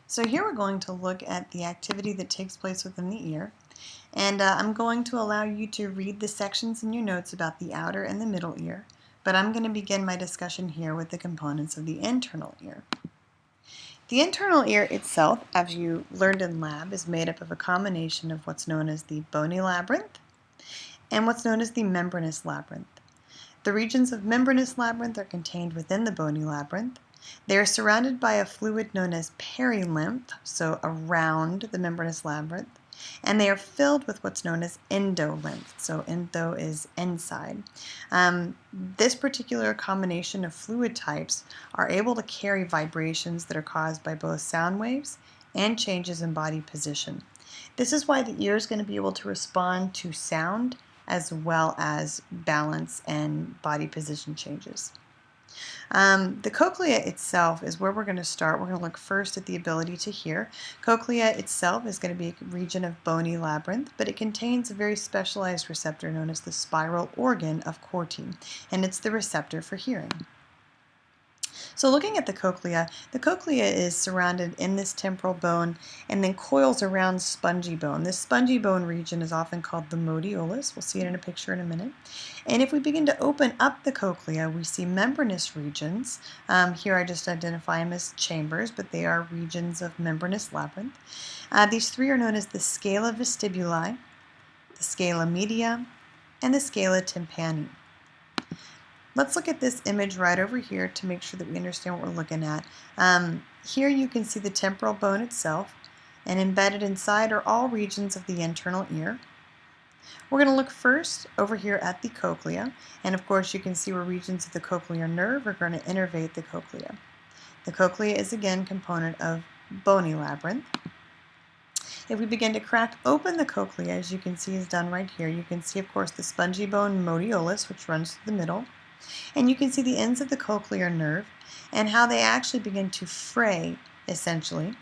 So here we're going to look at the activity that takes place within the ear, and I'm going to allow you to read the sections in your notes about the outer and the middle ear, but I'm going to begin my discussion here with the components of the internal ear. The internal ear itself, as you learned in lab, is made up of a combination of what's known as the bony labyrinth and what's known as the membranous labyrinth. The regions of membranous labyrinth are contained within the bony labyrinth. They are surrounded by a fluid known as perilymph, so around the membranous labyrinth, and they are filled with what's known as endolymph, so endo is inside. This particular combination of fluid types are able to carry vibrations that are caused by both sound waves and changes in body position. This is why the ear is going to be able to respond to sound as well as balance and body position changes. The cochlea itself is where we're going to start. We're going to look first at the ability to hear. Cochlea itself is going to be a region of bony labyrinth, but it contains a very specialized receptor known as the spiral organ of Corti, and it's the receptor for hearing. So looking at the cochlea is surrounded in this temporal bone and then coils around spongy bone. This spongy bone region is often called the modiolus. We'll see it in a picture in a minute. And if we begin to open up the cochlea, we see membranous regions. Here I just identify them as chambers, but they are regions of membranous labyrinth. These three are known as the scala vestibuli, the scala media, and the scala tympani. Let's look at this image right over here to make sure that we understand what we're looking at. Here you can see the temporal bone itself, and embedded inside are all regions of the internal ear. We're going to look first over here at the cochlea, and of course you can see where regions of the cochlear nerve are going to innervate the cochlea. The cochlea is again a component of bony labyrinth. If we begin to crack open the cochlea, as you can see is done right here, you can see of course the spongy bone modiolus, which runs through the middle. And you can see the ends of the cochlear nerve and how they actually begin to fray, essentially,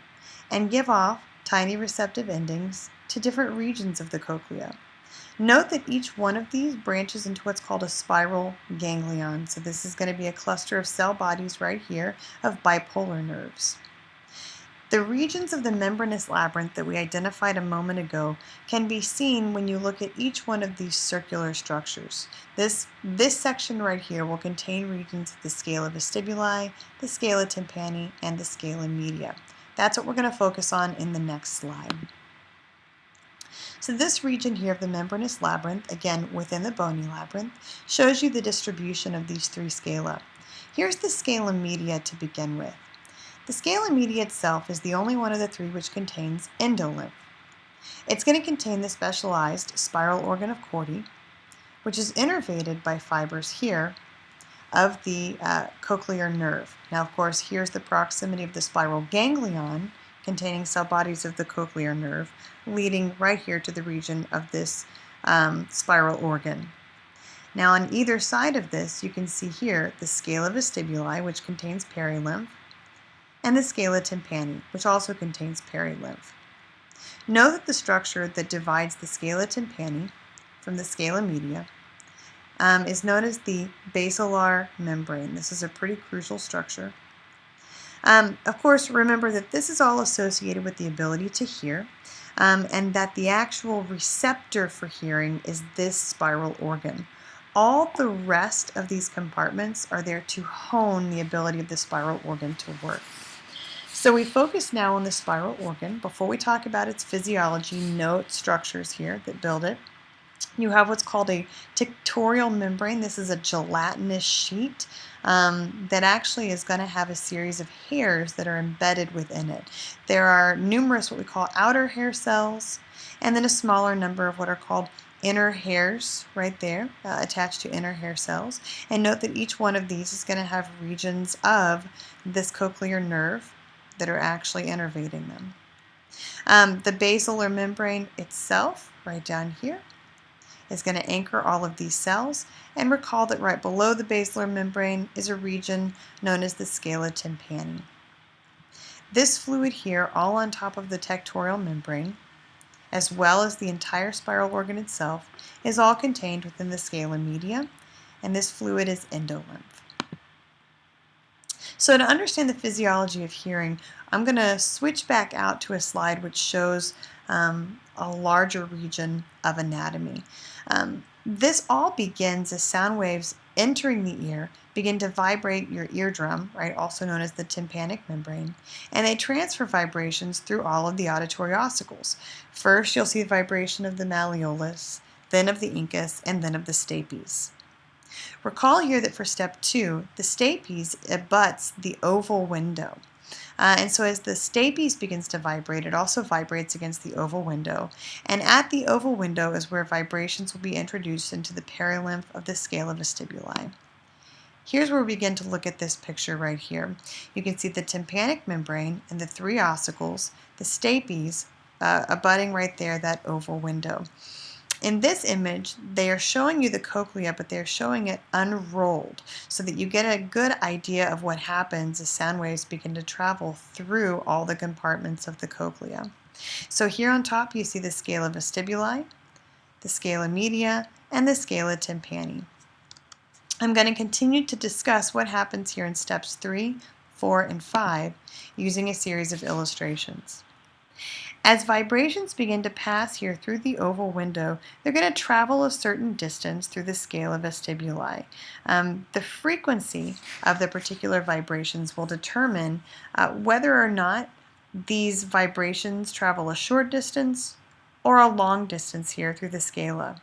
and give off tiny receptive endings to different regions of the cochlea. Note that each one of these branches into what's called a spiral ganglion. So this is going to be a cluster of cell bodies right here of bipolar nerves. The regions of the membranous labyrinth that we identified a moment ago can be seen when you look at each one of these circular structures. This section right here will contain regions of the scala vestibuli, the scala tympani, and the scala media. That's what we're going to focus on in the next slide. So this region here of the membranous labyrinth, again within the bony labyrinth, shows you the distribution of these three scala. Here's the scala media to begin with. The scala media itself is the only one of the three which contains endolymph. It's going to contain the specialized spiral organ of Corti, which is innervated by fibers here of the cochlear nerve. Now, of course, here's the proximity of the spiral ganglion containing cell bodies of the cochlear nerve, leading right here to the region of this spiral organ. Now, on either side of this, you can see here the scala vestibuli, which contains perilymph, and the scala tympani, which also contains perilymph. Know that the structure that divides the scala tympani from the scala media is known as the basilar membrane. This is a pretty crucial structure. Of course, remember that this is all associated with the ability to hear, and that the actual receptor for hearing is this spiral organ. All the rest of these compartments are there to hone the ability of the spiral organ to work. So we focus now on the spiral organ. Before we talk about its physiology, note structures here that build it. You have what's called a tinctorial membrane. This is a gelatinous sheet that actually is going to have a series of hairs that are embedded within it. There are numerous what we call outer hair cells, and then a smaller number of what are called inner hairs right there attached to inner hair cells. And note that each one of these is going to have regions of this cochlear nerve that are actually innervating them. The basilar membrane itself, right down here, is going to anchor all of these cells, and recall that right below the basilar membrane is a region known as the scala tympani. This fluid here, all on top of the tinctorial membrane, as well as the entire spiral organ itself, is all contained within the scala media, and this fluid is endolymph. So to understand the physiology of hearing, I'm going to switch back out to a slide which shows a larger region of anatomy. This all begins as sound waves entering the ear begin to vibrate your eardrum, right, also known as the tympanic membrane, and they transfer vibrations through all of the auditory ossicles. First, you'll see the vibration of the malleolus, then of the incus, and then of the stapes. Recall here that for step 2, the stapes abuts the oval window. And so as the stapes begins to vibrate, it also vibrates against the oval window. And at the oval window is where vibrations will be introduced into the perilymph of the scala vestibuli. Here's where we begin to look at this picture right here. You can see the tympanic membrane and the 3 ossicles, the stapes, abutting right there, that oval window. In this image, they are showing you the cochlea, but they're showing it unrolled so that you get a good idea of what happens as sound waves begin to travel through all the compartments of the cochlea. So here on top, you see the scala vestibuli, the scala media, and the scala tympani. I'm going to continue to discuss what happens here in steps 3, 4, and 5 using a series of illustrations. As vibrations begin to pass here through the oval window, they're going to travel a certain distance through the scala vestibuli. The frequency of the particular vibrations will determine whether or not these vibrations travel a short distance or a long distance here through the scala.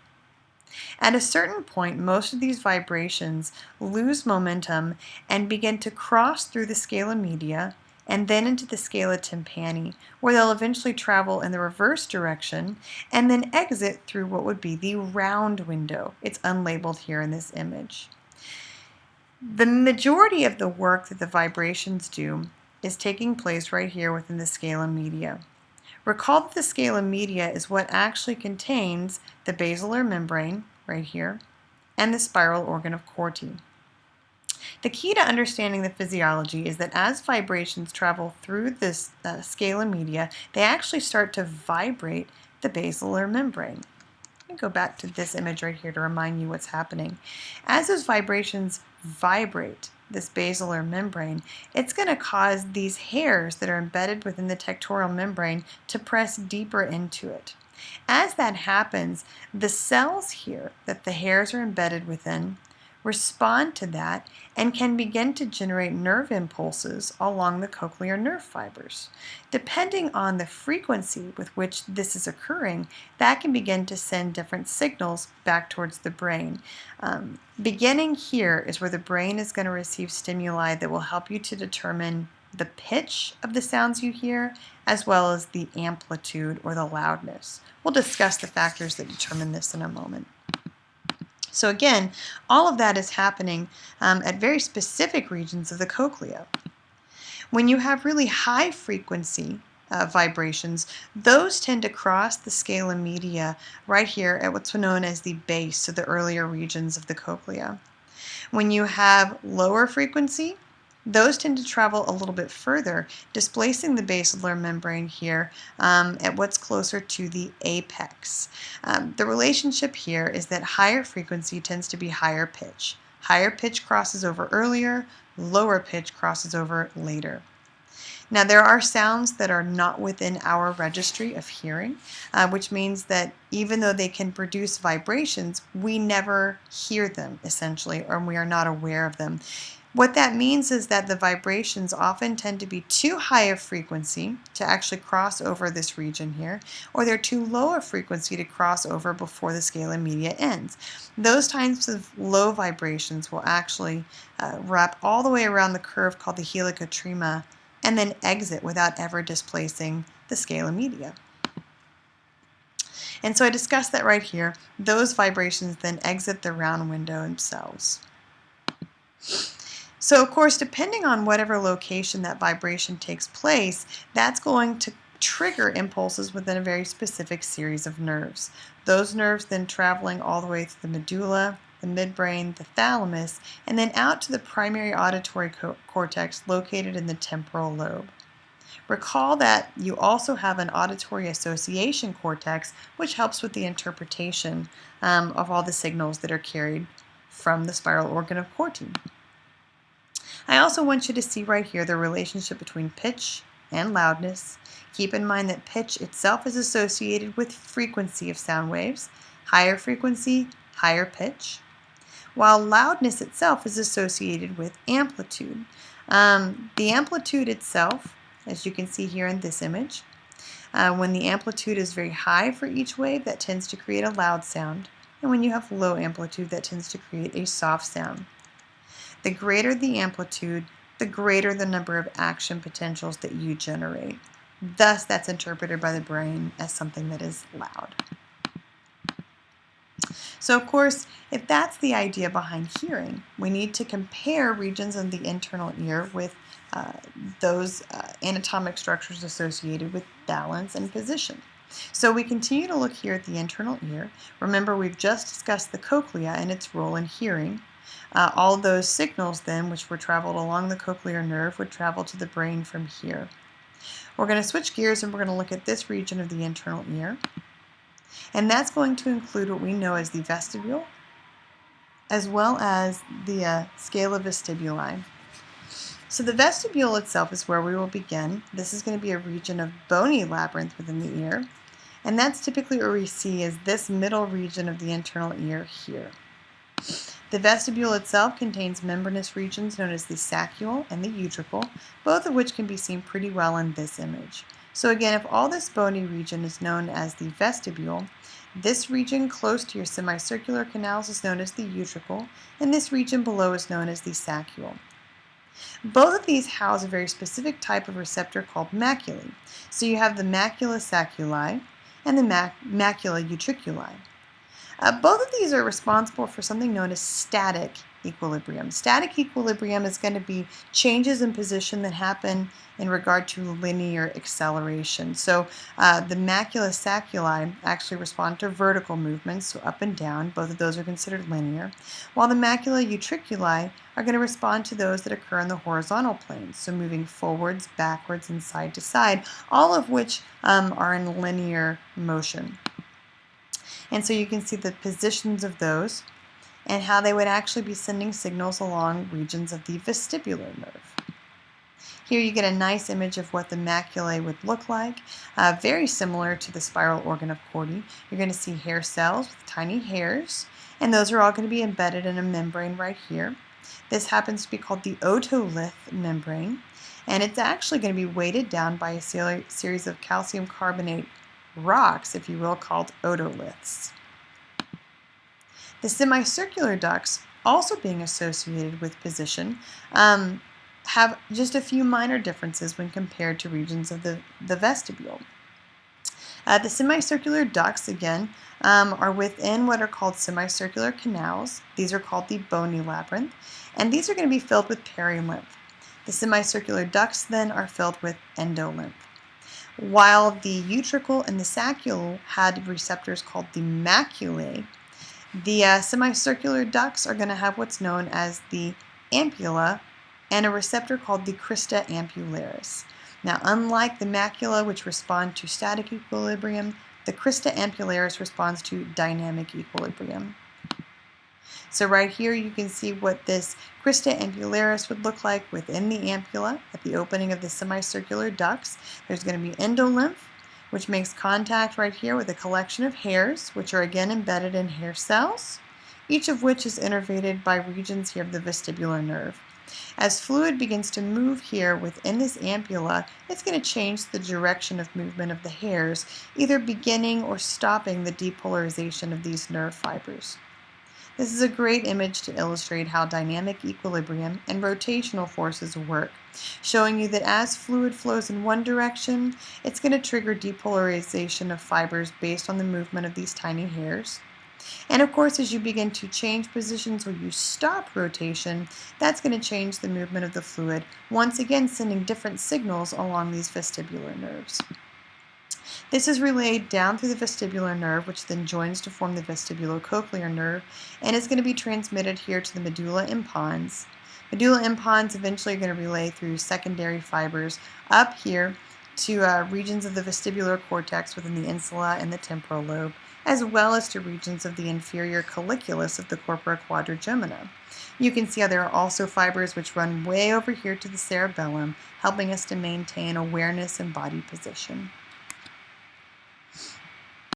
At a certain point, most of these vibrations lose momentum and begin to cross through the scala media and then into the scala tympani, where they'll eventually travel in the reverse direction and then exit through what would be the round window. It's unlabeled here in this image. The majority of the work that the vibrations do is taking place right here within the scala media. Recall that the scala media is what actually contains the basilar membrane, right here, and the spiral organ of Corti. The key to understanding the physiology is that as vibrations travel through this scala media, they actually start to vibrate the basilar membrane. Let me go back to this image right here to remind you what's happening. As those vibrations vibrate this basilar membrane, it's going to cause these hairs that are embedded within the tectorial membrane to press deeper into it. As that happens, the cells here that the hairs are embedded within respond to that and can begin to generate nerve impulses along the cochlear nerve fibers. Depending on the frequency with which this is occurring, that can begin to send different signals back towards the brain. Beginning here is where the brain is going to receive stimuli that will help you to determine the pitch of the sounds you hear, as well as the amplitude or the loudness. We'll discuss the factors that determine this in a moment. So again, all of that is happening at very specific regions of the cochlea. When you have really high frequency vibrations, those tend to cross the scala media right here at what's known as the base, so the earlier regions of the cochlea. When you have lower frequency, those tend to travel a little bit further, displacing the basilar membrane here at what's closer to the apex. The relationship here is that higher frequency tends to be higher pitch. Higher pitch crosses over earlier, lower pitch crosses over later. Now, there are sounds that are not within our registry of hearing, which means that even though they can produce vibrations, we never hear them, essentially, or we are not aware of them. What that means is that the vibrations often tend to be too high of frequency to actually cross over this region here, or they're too low of frequency to cross over before the scala media ends. Those types of low vibrations will actually wrap all the way around the curve called the helicotrema and then exit without ever displacing the scala media. And so I discussed that right here. Those vibrations then exit the round window themselves. So of course, depending on whatever location that vibration takes place, that's going to trigger impulses within a very specific series of nerves. Those nerves then traveling all the way to the medulla, the midbrain, the thalamus, and then out to the primary auditory cortex located in the temporal lobe. Recall that you also have an auditory association cortex, which helps with the interpretation of all the signals that are carried from the spiral organ of Corti. I also want you to see right here the relationship between pitch and loudness. Keep in mind that pitch itself is associated with frequency of sound waves, higher frequency, higher pitch, while loudness itself is associated with amplitude. The amplitude itself, as you can see here in this image, when the amplitude is very high for each wave, that tends to create a loud sound, and when you have low amplitude, that tends to create a soft sound. The greater the amplitude, the greater the number of action potentials that you generate. Thus, that's interpreted by the brain as something that is loud. So, of course, if that's the idea behind hearing, we need to compare regions of the internal ear with those anatomic structures associated with balance and position. So we continue to look here at the internal ear. Remember, we've just discussed the cochlea and its role in hearing. All those signals then, which were traveled along the cochlear nerve, would travel to the brain from here. We're going to switch gears and we're going to look at this region of the internal ear. And that's going to include what we know as the vestibule, as well as the scala vestibuli. So the vestibule itself is where we will begin. This is going to be a region of bony labyrinth within the ear. And that's typically what we see as this middle region of the internal ear here. The vestibule itself contains membranous regions known as the saccule and the utricle, both of which can be seen pretty well in this image. So again, if all this bony region is known as the vestibule, this region close to your semicircular canals is known as the utricle, and this region below is known as the saccule. Both of these house a very specific type of receptor called maculae. So you have the macula sacculi and the macula utriculi. Both of these are responsible for something known as static equilibrium. Static equilibrium is going to be changes in position that happen in regard to linear acceleration. So the macula sacculi actually respond to vertical movements, so up and down. Both of those are considered linear, while the macula utriculi are going to respond to those that occur in the horizontal planes, so moving forwards, backwards, and side to side, all of which are in linear motion. And so you can see the positions of those and how they would actually be sending signals along regions of the vestibular nerve. Here you get a nice image of what the maculae would look like, very similar to the spiral organ of Corti. You're going to see hair cells with tiny hairs, and those are all going to be embedded in a membrane right here. This happens to be called the otolith membrane, and it's actually going to be weighted down by a series of calcium carbonate rocks, if you will, called otoliths. The semicircular ducts, also being associated with position, have just a few minor differences when compared to regions of the vestibule. The semicircular ducts, again, are within what are called semicircular canals. These are called the bony labyrinth, and these are going to be filled with perilymph. The semicircular ducts then are filled with endolymph. While the utricle and the saccule had receptors called the maculae, the semicircular ducts are going to have what's known as the ampulla and a receptor called the crista ampullaris. Now, unlike the macula, which respond to static equilibrium, the crista ampullaris responds to dynamic equilibrium. So right here you can see what this crista ampullaris would look like within the ampulla at the opening of the semicircular ducts. There's going to be endolymph, which makes contact right here with a collection of hairs, which are again embedded in hair cells, each of which is innervated by regions here of the vestibular nerve. As fluid begins to move here within this ampulla, it's going to change the direction of movement of the hairs, either beginning or stopping the depolarization of these nerve fibers. This is a great image to illustrate how dynamic equilibrium and rotational forces work, showing you that as fluid flows in one direction, it's going to trigger depolarization of fibers based on the movement of these tiny hairs. And of course, as you begin to change positions or you stop rotation, that's going to change the movement of the fluid, once again sending different signals along these vestibular nerves. This is relayed down through the vestibular nerve, which then joins to form the vestibulocochlear nerve, and is going to be transmitted here to the medulla impons. Medulla impons eventually are going to relay through secondary fibers up here to regions of the vestibular cortex within the insula and the temporal lobe, as well as to regions of the inferior colliculus of the corpora quadragemina. You can see how there are also fibers which run way over here to the cerebellum, helping us to maintain awareness and body position.